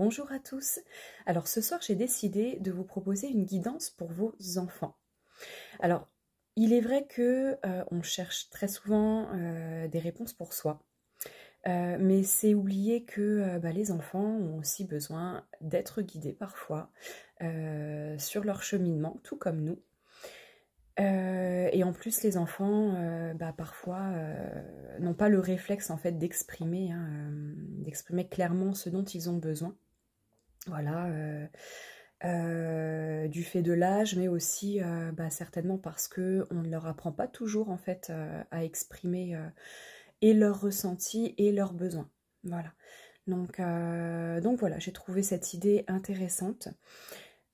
Bonjour à tous. Alors ce soir j'ai décidé de vous proposer une guidance pour vos enfants. Alors il est vrai que on cherche très souvent des réponses pour soi, mais c'est oublier que les enfants ont aussi besoin d'être guidés parfois sur leur cheminement, tout comme nous. Et en plus les enfants parfois n'ont pas le réflexe en fait d'exprimer d'exprimer clairement ce dont ils ont besoin. Voilà, du fait de l'âge, mais aussi certainement parce que on ne leur apprend pas toujours en fait à exprimer et leurs ressentis et leurs besoins. Voilà. Donc voilà, j'ai trouvé cette idée intéressante.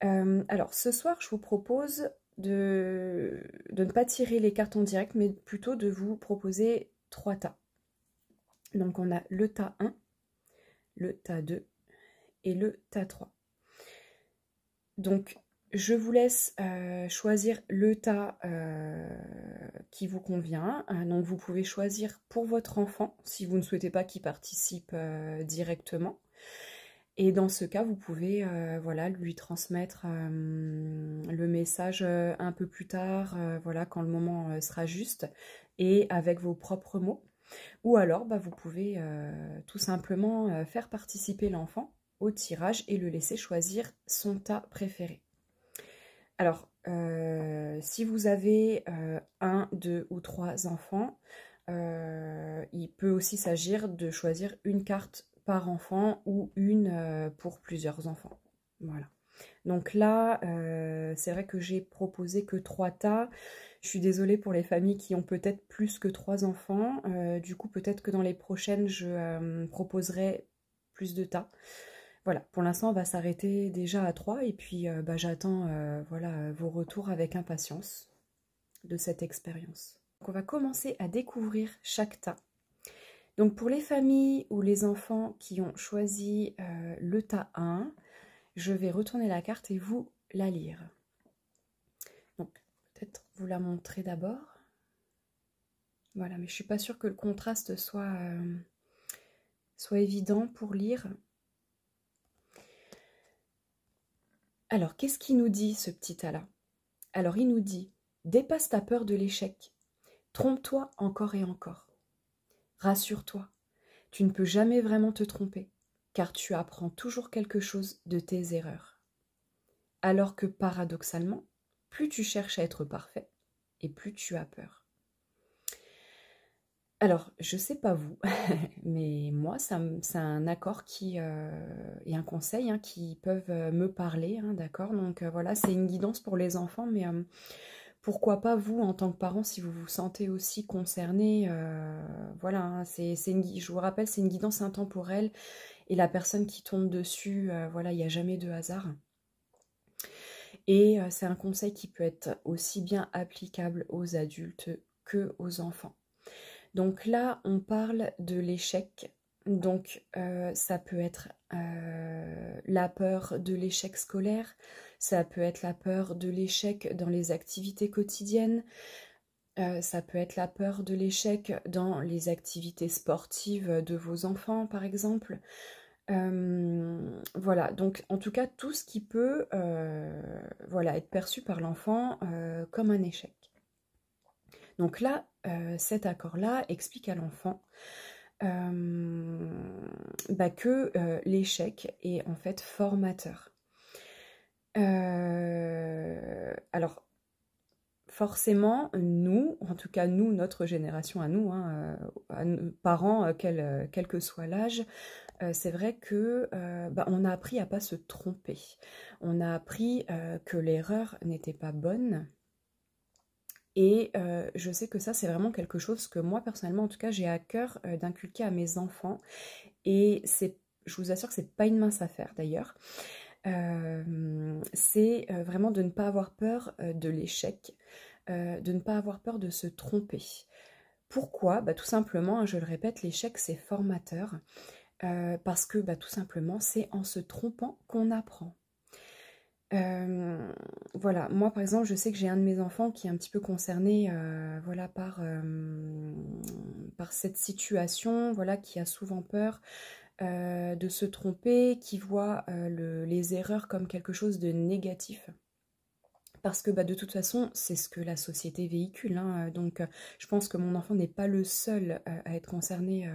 Alors ce soir, je vous propose de ne pas tirer les cartes en direct, mais plutôt de vous proposer 3 tas. Donc on a le tas 1, le tas 2 et le tas 3. Donc, je vous laisse choisir le tas qui vous convient. Donc, vous pouvez choisir pour votre enfant, si vous ne souhaitez pas qu'il participe directement. Et dans ce cas, vous pouvez lui transmettre le message un peu plus tard, quand le moment sera juste, et avec vos propres mots. Ou alors, vous pouvez tout simplement faire participer l'enfant au tirage et le laisser choisir son tas préféré. Alors, si vous avez 1, 2 ou 3 enfants, il peut aussi s'agir de choisir une carte par enfant ou une pour plusieurs enfants. Voilà. Donc là, c'est vrai que j'ai proposé que 3 tas. Je suis désolée pour les familles qui ont peut-être plus que 3 enfants. Du coup, peut-être que dans les prochaines, je proposerai plus de tas. Voilà, pour l'instant, on va s'arrêter déjà à 3 et puis j'attends vos retours avec impatience de cette expérience. Donc, on va commencer à découvrir chaque tas. Donc pour les familles ou les enfants qui ont choisi le tas 1, je vais retourner la carte et vous la lire. Donc peut-être vous la montrer d'abord. Voilà, mais je ne suis pas sûre que le contraste soit évident pour lire. Alors, qu'est-ce qu'il nous dit, ce petit tas-là? Alors, il nous dit « Dépasse ta peur de l'échec. Trompe-toi encore et encore. Rassure-toi, tu ne peux jamais vraiment te tromper, car tu apprends toujours quelque chose de tes erreurs. Alors que, paradoxalement, plus tu cherches à être parfait, et plus tu as peur. » Alors, je sais pas vous, mais moi, c'est un accord et un conseil qui peuvent me parler, d'accord? Donc voilà, c'est une guidance pour les enfants, mais pourquoi pas vous, en tant que parent, si vous vous sentez aussi concerné, je vous rappelle, c'est une guidance intemporelle, et la personne qui tombe dessus, il n'y a jamais de hasard. Et c'est un conseil qui peut être aussi bien applicable aux adultes que aux enfants. Donc là, on parle de l'échec. Donc ça peut être la peur de l'échec scolaire, ça peut être la peur de l'échec dans les activités quotidiennes, ça peut être la peur de l'échec dans les activités sportives de vos enfants, par exemple. Voilà, donc en tout cas, tout ce qui peut être perçu par l'enfant comme un échec. Donc là, cet accord-là explique à l'enfant que l'échec est en fait formateur. Alors, forcément, nous, en tout cas nous, notre génération à nous, parents, quel que soit l'âge, c'est vrai que on a appris à pas se tromper. On a appris que l'erreur n'était pas bonne. Et je sais que ça, c'est vraiment quelque chose que moi, personnellement, en tout cas, j'ai à cœur d'inculquer à mes enfants. Et je vous assure que c'est pas une mince affaire, d'ailleurs. C'est vraiment de ne pas avoir peur de l'échec, de ne pas avoir peur de se tromper. Pourquoi? Tout simplement, je le répète, l'échec, c'est formateur. Parce que tout simplement, c'est en se trompant qu'on apprend. Voilà, moi par exemple, je sais que j'ai un de mes enfants qui est un petit peu concerné par cette situation, qui a souvent peur de se tromper, qui voit les erreurs comme quelque chose de négatif. Parce que de toute façon, c'est ce que la société véhicule, hein. Donc je pense que mon enfant n'est pas le seul à être concerné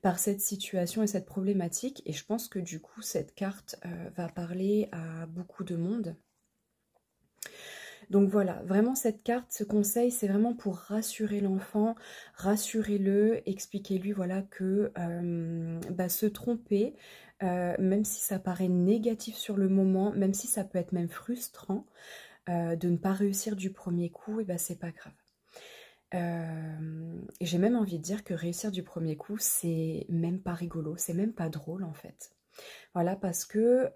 par cette situation et cette problématique. Et je pense que du coup, cette carte va parler à beaucoup de monde. Donc voilà, vraiment cette carte, ce conseil, c'est vraiment pour rassurer l'enfant, rassurez-le, expliquez-lui voilà que se tromper, même si ça paraît négatif sur le moment, même si ça peut être même frustrant, de ne pas réussir du premier coup, et c'est pas grave. Et j'ai même envie de dire que réussir du premier coup, c'est même pas rigolo, c'est même pas drôle en fait. Voilà, parce que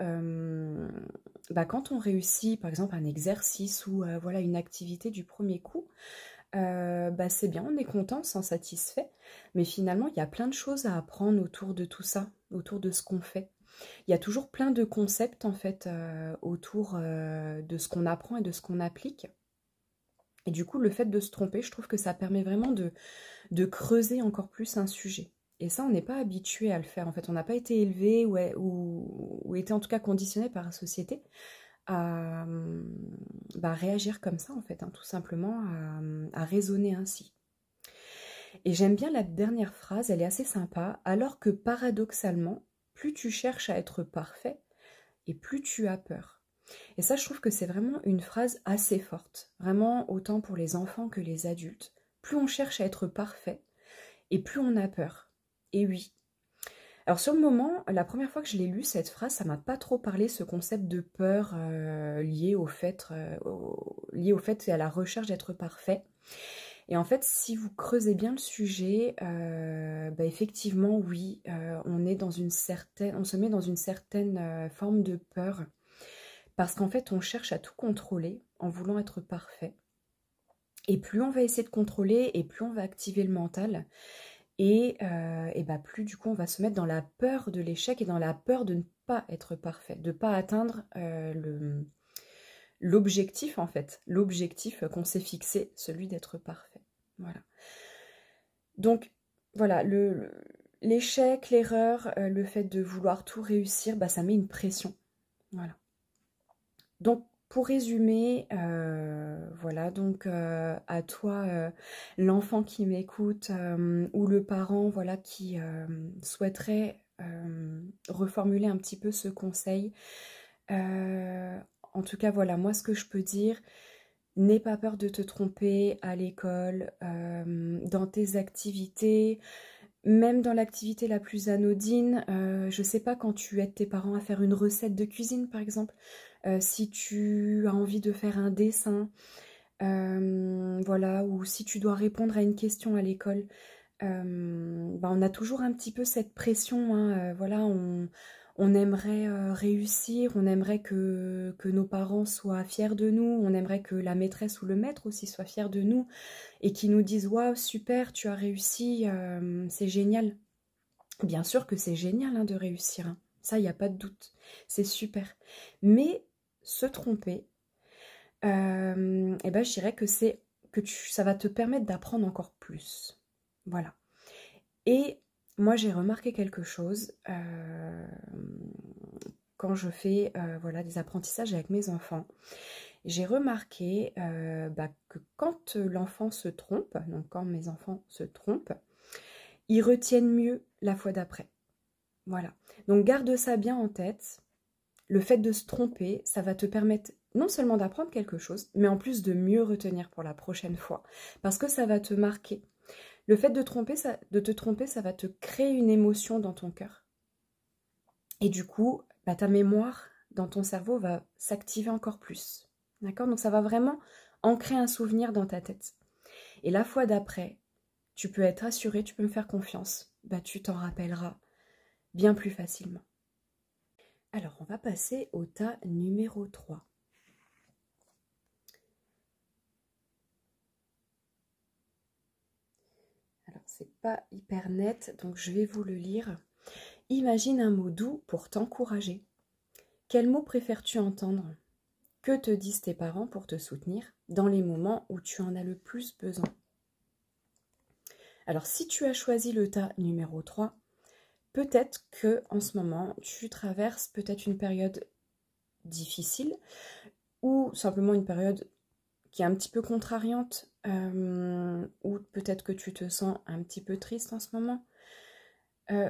quand on réussit, par exemple, un exercice ou voilà, une activité du premier coup, c'est bien, on est content, on s'en satisfait, mais finalement, il y a plein de choses à apprendre autour de tout ça, autour de ce qu'on fait. Il y a toujours plein de concepts, en fait, autour de ce qu'on apprend et de ce qu'on applique. Et du coup, le fait de se tromper, je trouve que ça permet vraiment de creuser encore plus un sujet. Et ça, on n'est pas habitué à le faire. En fait, on n'a pas été élevé ou été en tout cas conditionné par la société à réagir comme ça, en fait, hein, tout simplement, à raisonner ainsi. Et j'aime bien la dernière phrase, elle est assez sympa. Alors que paradoxalement, plus tu cherches à être parfait, et plus tu as peur. Et ça, je trouve que c'est vraiment une phrase assez forte. Vraiment, autant pour les enfants que les adultes. Plus on cherche à être parfait, et plus on a peur. Et oui. Alors sur le moment, la première fois que je l'ai lu, cette phrase, ça m'a pas trop parlé, ce concept de peur lié au fait et à la recherche d'être parfait. Et en fait, si vous creusez bien le sujet, effectivement, oui, on se met dans une certaine forme de peur. Parce qu'en fait, on cherche à tout contrôler en voulant être parfait. Et plus on va essayer de contrôler, et plus on va activer le mental, et plus du coup on va se mettre dans la peur de l'échec et dans la peur de ne pas être parfait, de ne pas atteindre l'objectif en fait, l'objectif qu'on s'est fixé, celui d'être parfait. Voilà. Donc voilà, l'échec, l'erreur, le fait de vouloir tout réussir, ça met une pression. Voilà. Donc pour résumer, voilà, donc à toi, l'enfant qui m'écoute, ou le parent, voilà, qui souhaiterait reformuler un petit peu ce conseil. En tout cas, voilà, moi ce que je peux dire, n'aie pas peur de te tromper à l'école, dans tes activités, même dans l'activité la plus anodine. Je sais pas, quand tu aides tes parents à faire une recette de cuisine par exemple, si tu as envie de faire un dessin, voilà, ou si tu dois répondre à une question à l'école, on a toujours un petit peu cette pression, hein, voilà, on aimerait réussir, on aimerait que nos parents soient fiers de nous, on aimerait que la maîtresse ou le maître aussi soit fier de nous et qui nous disent waouh, super, tu as réussi, c'est génial. Bien sûr que c'est génial, hein, de réussir, hein. Ça, il n'y a pas de doute, c'est super. Mais se tromper, je dirais que ça va te permettre d'apprendre encore plus. Voilà. Et moi, j'ai remarqué quelque chose quand je fais voilà, des apprentissages avec mes enfants. J'ai remarqué que quand l'enfant se trompe, donc quand mes enfants se trompent, ils retiennent mieux la fois d'après. Voilà. Donc garde ça bien en tête. Le fait de se tromper, ça va te permettre non seulement d'apprendre quelque chose, mais en plus de mieux retenir pour la prochaine fois. Parce que ça va te marquer. Le fait de te tromper, ça va te créer une émotion dans ton cœur. Et du coup, ta mémoire dans ton cerveau va s'activer encore plus. D'accord? Donc ça va vraiment ancrer un souvenir dans ta tête. Et la fois d'après, tu peux être assuré, tu peux me faire confiance. Tu t'en rappelleras bien plus facilement. Alors, on va passer au tas numéro 3. Alors, c'est pas hyper net, donc je vais vous le lire. Imagine un mot doux pour t'encourager. Quel mot préfères-tu entendre? Que te disent tes parents pour te soutenir dans les moments où tu en as le plus besoin? Alors, si tu as choisi le tas numéro 3, peut-être que en ce moment, tu traverses peut-être une période difficile ou simplement une période qui est un petit peu contrariante, ou peut-être que tu te sens un petit peu triste en ce moment.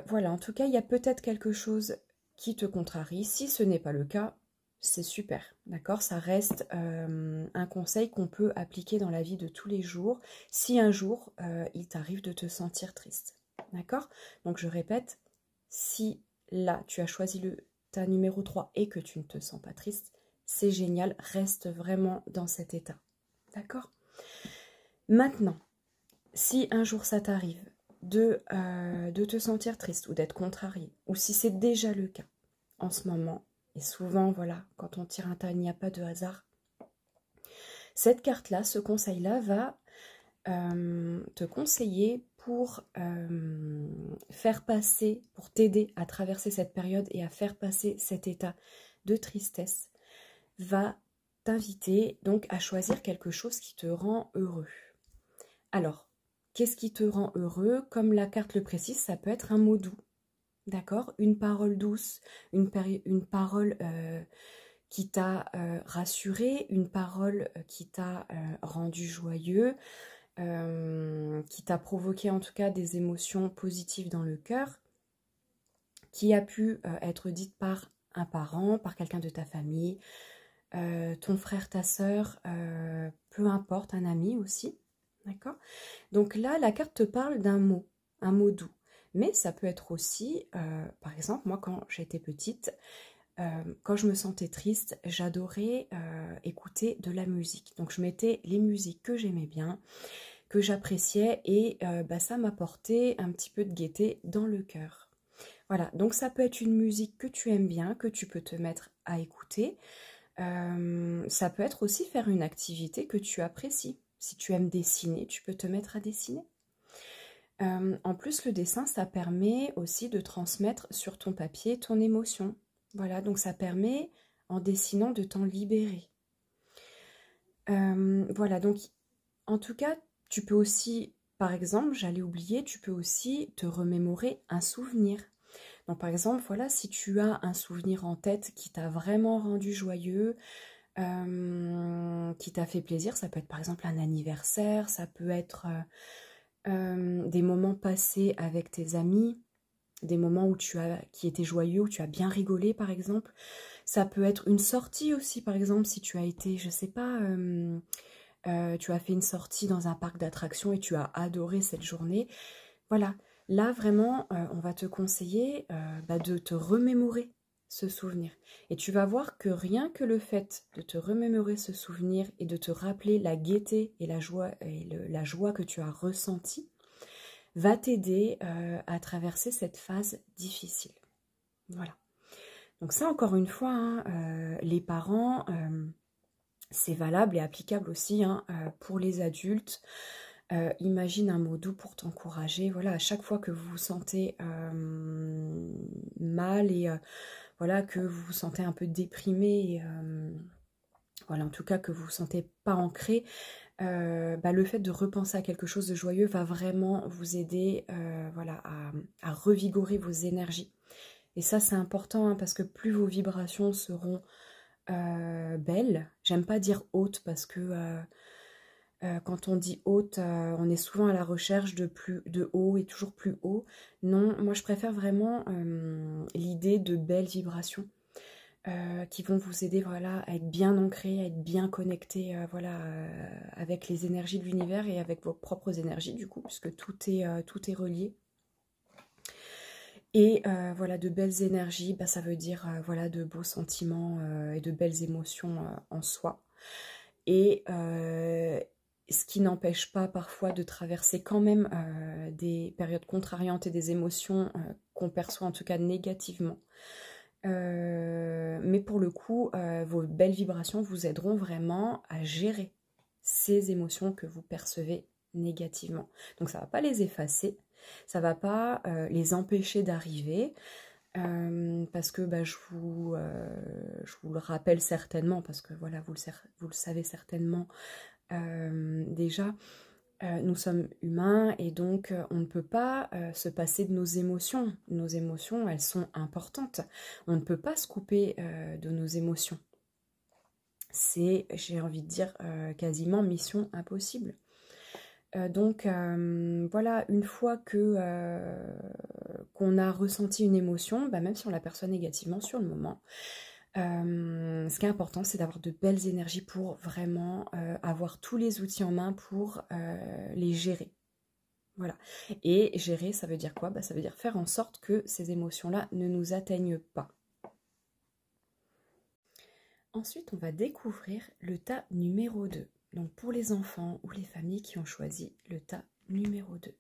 Voilà, en tout cas, il y a peut-être quelque chose qui te contrarie. Si ce n'est pas le cas, c'est super, d'accord? Ça reste un conseil qu'on peut appliquer dans la vie de tous les jours, si un jour il t'arrive de te sentir triste, d'accord? Donc je répète, si là tu as choisi ta numéro 3 et que tu ne te sens pas triste, c'est génial, reste vraiment dans cet état, d'accord? Maintenant, si un jour ça t'arrive de te sentir triste ou d'être contrarié, ou si c'est déjà le cas en ce moment, et souvent, voilà, quand on tire un tas, il n'y a pas de hasard, cette carte-là, ce conseil-là va te conseiller pour faire passer, pour t'aider à traverser cette période et à faire passer cet état de tristesse, va t'inviter donc à choisir quelque chose qui te rend heureux. Alors, qu'est-ce qui te rend heureux? Comme la carte le précise, ça peut être un mot doux, d'accord? Une parole douce, une parole qui t'a rassuré, une parole qui t'a rendu joyeux, qui t'a provoqué en tout cas des émotions positives dans le cœur, qui a pu être dite par un parent, par quelqu'un de ta famille, ton frère, ta sœur, peu importe, un ami aussi, d'accord? Donc là, la carte te parle d'un mot, un mot doux. Mais ça peut être aussi, par exemple, moi quand j'étais petite, quand je me sentais triste, j'adorais écouter de la musique. Donc je mettais les musiques que j'aimais bien, que j'appréciais, et ça m'apportait un petit peu de gaieté dans le cœur. Voilà, donc ça peut être une musique que tu aimes bien, que tu peux te mettre à écouter. Ça peut être aussi faire une activité que tu apprécies. Si tu aimes dessiner, tu peux te mettre à dessiner. En plus, le dessin, ça permet aussi de transmettre sur ton papier ton émotion. Voilà, donc ça permet, en dessinant, de t'en libérer. Voilà, donc en tout cas, tu peux aussi, par exemple, j'allais oublier, tu peux aussi te remémorer un souvenir. Donc par exemple, voilà, si tu as un souvenir en tête qui t'a vraiment rendu joyeux, qui t'a fait plaisir, ça peut être par exemple un anniversaire, ça peut être des moments passés avec tes amis, des moments qui étaient joyeux, où tu as bien rigolé par exemple. Ça peut être une sortie aussi, par exemple, si tu as été, je sais pas, tu as fait une sortie dans un parc d'attractions et tu as adoré cette journée. Voilà, là vraiment, on va te conseiller de te remémorer ce souvenir. Et tu vas voir que rien que le fait de te remémorer ce souvenir et de te rappeler la gaieté et la joie, la joie que tu as ressentie, va t'aider à traverser cette phase difficile. Voilà. Donc ça, encore une fois, hein, les parents, c'est valable et applicable aussi pour les adultes. Imagine un mot doux pour t'encourager. Voilà, à chaque fois que vous vous sentez mal et voilà, que vous vous sentez un peu déprimé, et, voilà, en tout cas que vous vous sentez pas ancré, le fait de repenser à quelque chose de joyeux va vraiment vous aider voilà, à revigorer vos énergies. Et ça, c'est important parce que plus vos vibrations seront belles, j'aime pas dire hautes parce que quand on dit haute, on est souvent à la recherche de haut et toujours plus haut. Non, moi je préfère vraiment l'idée de belles vibrations qui vont vous aider, voilà, à être bien ancré, à être bien connecté voilà, avec les énergies de l'univers et avec vos propres énergies du coup, puisque tout est relié. Et voilà, de belles énergies, ça veut dire voilà, de beaux sentiments et de belles émotions en soi. Et ce qui n'empêche pas parfois de traverser quand même des périodes contrariantes et des émotions qu'on perçoit en tout cas négativement. Mais pour le coup, vos belles vibrations vous aideront vraiment à gérer ces émotions que vous percevez négativement. Donc ça ne va pas les effacer, ça ne va pas les empêcher d'arriver, parce que je vous le rappelle certainement, parce que voilà, vous le savez certainement déjà, Nous sommes humains et donc on ne peut pas se passer de nos émotions. Nos émotions, elles sont importantes. On ne peut pas se couper de nos émotions. C'est, j'ai envie de dire, quasiment mission impossible. Donc voilà, une fois que qu'on a ressenti une émotion, bah, même si on la perçoit négativement sur le moment, ce qui est important, c'est d'avoir de belles énergies pour vraiment avoir tous les outils en main pour les gérer. Voilà. Et gérer, ça veut dire quoi? Bah, ça veut dire faire en sorte que ces émotions-là ne nous atteignent pas. Ensuite, on va découvrir le tas numéro 2. Donc pour les enfants ou les familles qui ont choisi le tas numéro 2.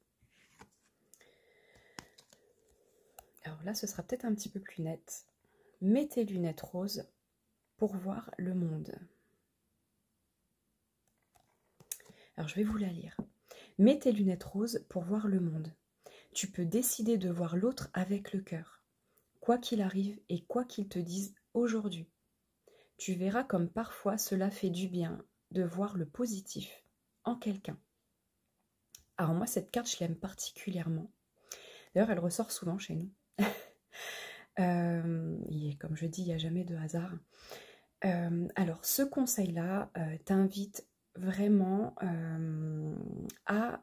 Alors là, ce sera peut-être un petit peu plus net. Mets tes lunettes roses pour voir le monde. Alors je vais vous la lire. Mets tes lunettes roses pour voir le monde. Tu peux décider de voir l'autre avec le cœur, quoi qu'il arrive et quoi qu'il te dise aujourd'hui. Tu verras comme parfois cela fait du bien de voir le positif en quelqu'un. Alors moi, cette carte, je l'aime particulièrement. D'ailleurs, elle ressort souvent chez nous. Et comme je dis, il n'y a jamais de hasard. Alors, ce conseil-là t'invite vraiment à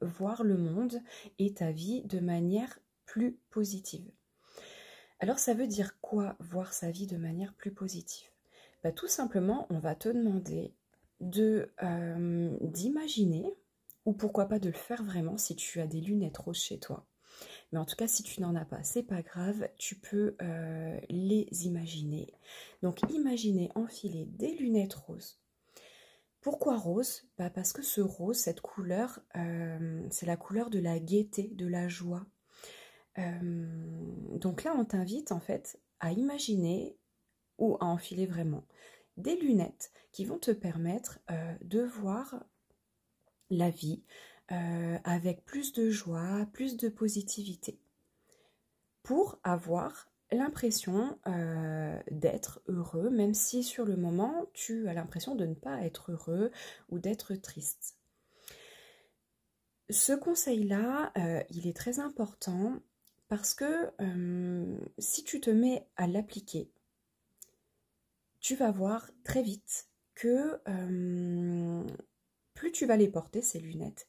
voir le monde et ta vie de manière plus positive. Alors, ça veut dire quoi, voir sa vie de manière plus positive? Bah, tout simplement, on va te demander d'imaginer, ou pourquoi pas de le faire vraiment si tu as des lunettes roses chez toi. Mais en tout cas, si tu n'en as pas, c'est pas grave, tu peux les imaginer. Donc, imaginez enfiler des lunettes roses. Pourquoi rose? Bah parce que ce rose, cette couleur, c'est la couleur de la gaieté, de la joie. Donc là, on t'invite en fait à imaginer ou à enfiler vraiment des lunettes qui vont te permettre de voir la vie avec plus de joie, plus de positivité, pour avoir l'impression d'être heureux, même si sur le moment tu as l'impression de ne pas être heureux ou d'être triste. Ce conseil-là, il est très important parce que si tu te mets à l'appliquer, tu vas voir très vite que plus tu vas les porter, ces lunettes,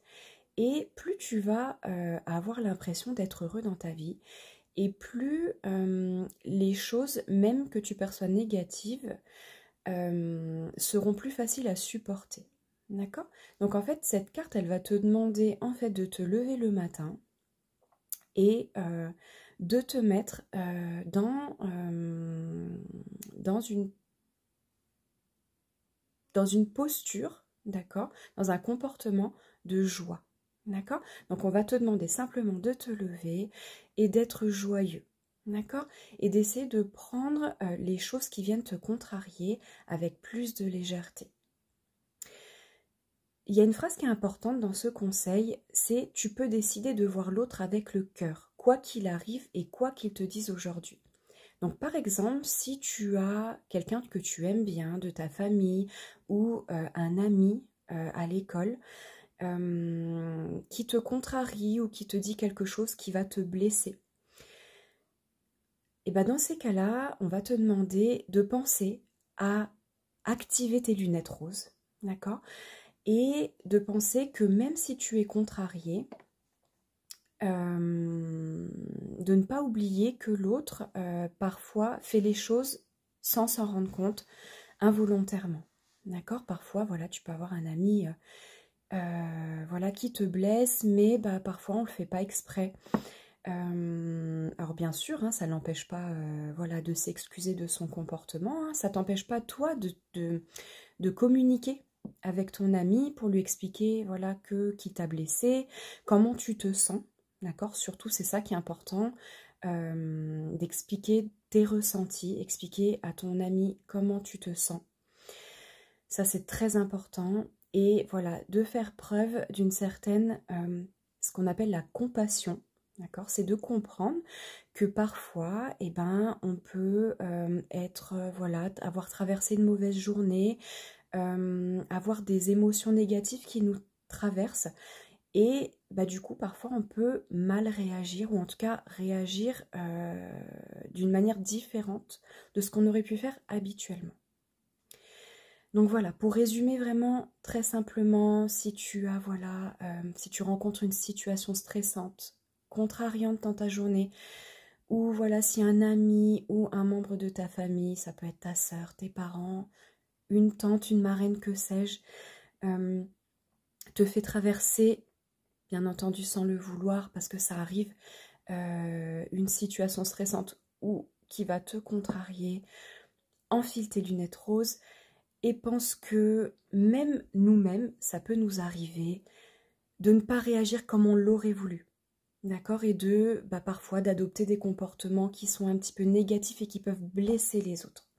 et plus tu vas avoir l'impression d'être heureux dans ta vie, et plus les choses, même que tu perçois négatives, seront plus faciles à supporter. D'accord? Donc en fait, cette carte, elle va te demander en fait de te lever le matin et de te mettre dans une posture, d'accord? Dans un comportement de joie. D'accord? Donc on va te demander simplement de te lever et d'être joyeux. D'accord? Et d'essayer de prendre les choses qui viennent te contrarier avec plus de légèreté. Il y a une phrase qui est importante dans ce conseil, c'est « tu peux décider de voir l'autre avec le cœur, quoi qu'il arrive et quoi qu'il te dise aujourd'hui ». Donc par exemple, si tu as quelqu'un que tu aimes bien, de ta famille ou un ami à l'école, qui te contrarie ou qui te dit quelque chose qui va te blesser. Et bien dans ces cas-là, on va te demander de penser à activer tes lunettes roses, d'accord? Et de penser que même si tu es contrarié, de ne pas oublier que l'autre, parfois, fait les choses sans s'en rendre compte, involontairement. D'accord? Parfois, voilà, tu peux avoir un ami voilà, qui te blesse, mais bah, parfois on ne le fait pas exprès. Alors bien sûr, hein, ça ne l'empêche pas voilà, de s'excuser de son comportement, hein, ça ne t'empêche pas toi de communiquer avec ton ami pour lui expliquer voilà, qui t'a blessé, comment tu te sens, d'accord? Surtout c'est ça qui est important, d'expliquer tes ressentis, expliquer à ton ami comment tu te sens. Ça c'est très important. Et voilà, de faire preuve d'une certaine, ce qu'on appelle la compassion, d'accord? C'est de comprendre que parfois, eh ben, on peut voilà, avoir traversé une mauvaise journée, avoir des émotions négatives qui nous traverse. Et bah, du coup, parfois, on peut mal réagir, ou en tout cas réagir d'une manière différente de ce qu'on aurait pu faire habituellement. Donc voilà, pour résumer vraiment très simplement, si tu as, voilà, si tu rencontres une situation stressante, contrariante dans ta journée, ou voilà, si un ami ou un membre de ta famille, ça peut être ta sœur, tes parents, une tante, une marraine, que sais-je, te fait traverser, bien entendu sans le vouloir, parce que ça arrive, une situation stressante ou qui va te contrarier, enfile tes lunettes roses et pense que même nous-mêmes, ça peut nous arriver de ne pas réagir comme on l'aurait voulu. D'accord? Et de parfois d'adopter des comportements qui sont un petit peu négatifs et qui peuvent blesser les autres.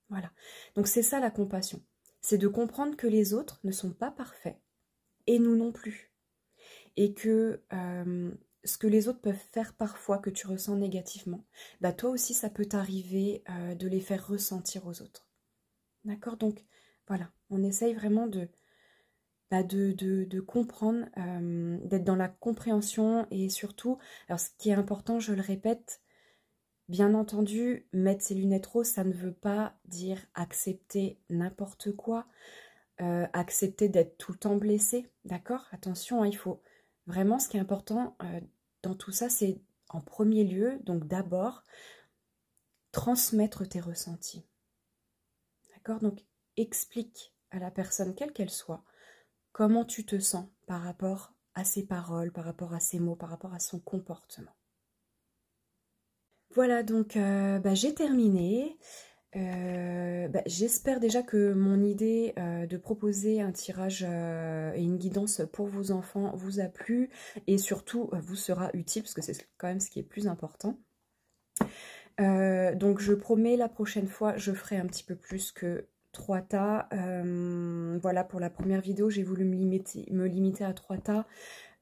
Voilà. Donc c'est ça la compassion. C'est de comprendre que les autres ne sont pas parfaits et nous non plus. Et que ce que les autres peuvent faire parfois que tu ressens négativement, toi aussi ça peut t'arriver de les faire ressentir aux autres. D'accord? Donc voilà, on essaye vraiment de comprendre, d'être dans la compréhension et surtout, alors ce qui est important, je le répète, bien entendu, mettre ses lunettes roses, ça ne veut pas dire accepter n'importe quoi, accepter d'être tout le temps blessé, d'accord? Attention, hein, il faut vraiment, ce qui est important dans tout ça, c'est en premier lieu, donc d'abord, transmettre tes ressentis, d'accord? Donc explique à la personne, quelle qu'elle soit, comment tu te sens par rapport à ses paroles, par rapport à ses mots, par rapport à son comportement. Voilà, donc j'ai terminé. J'espère déjà que mon idée de proposer un tirage et une guidance pour vos enfants vous a plu et surtout vous sera utile, parce que c'est quand même ce qui est plus important. Donc je promets, la prochaine fois je ferai un petit peu plus que 3 tas. Voilà, pour la première vidéo j'ai voulu me limiter à 3 tas,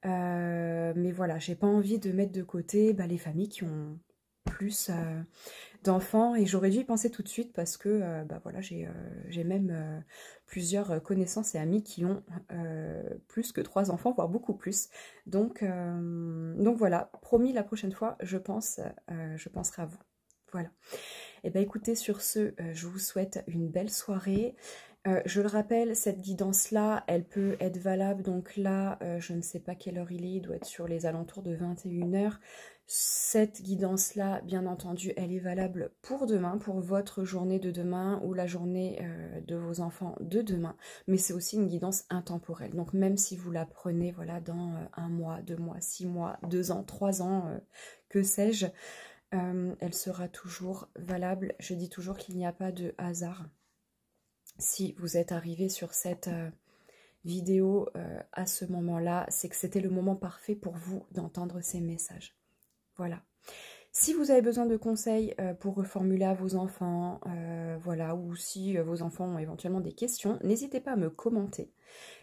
mais voilà, j'ai pas envie de mettre de côté les familles qui ont plus d'enfants, et j'aurais dû y penser tout de suite parce que voilà, j'ai même plusieurs connaissances et amis qui ont plus que 3 enfants, voire beaucoup plus. Donc voilà, promis, la prochaine fois je penserai à vous. Voilà. Et écoutez, sur ce, je vous souhaite une belle soirée. Je le rappelle, cette guidance-là, elle peut être valable, donc là, je ne sais pas quelle heure il doit être sur les alentours de 21h. Cette guidance-là, bien entendu, elle est valable pour demain, pour votre journée de demain ou la journée de vos enfants de demain, mais c'est aussi une guidance intemporelle. Donc même si vous la prenez voilà, dans 1 mois, 2 mois, 6 mois, 2 ans, 3 ans, que sais-je, elle sera toujours valable. Je dis toujours qu'il n'y a pas de hasard. Si vous êtes arrivé sur cette vidéo à ce moment-là, c'est que c'était le moment parfait pour vous d'entendre ces messages. Voilà. Si vous avez besoin de conseils pour reformuler à vos enfants, voilà, ou si vos enfants ont éventuellement des questions, n'hésitez pas à me commenter.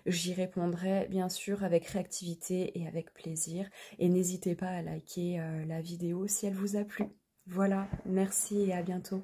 J'y répondrai bien sûr avec réactivité et avec plaisir. Et n'hésitez pas à liker la vidéo si elle vous a plu. Voilà, merci et à bientôt.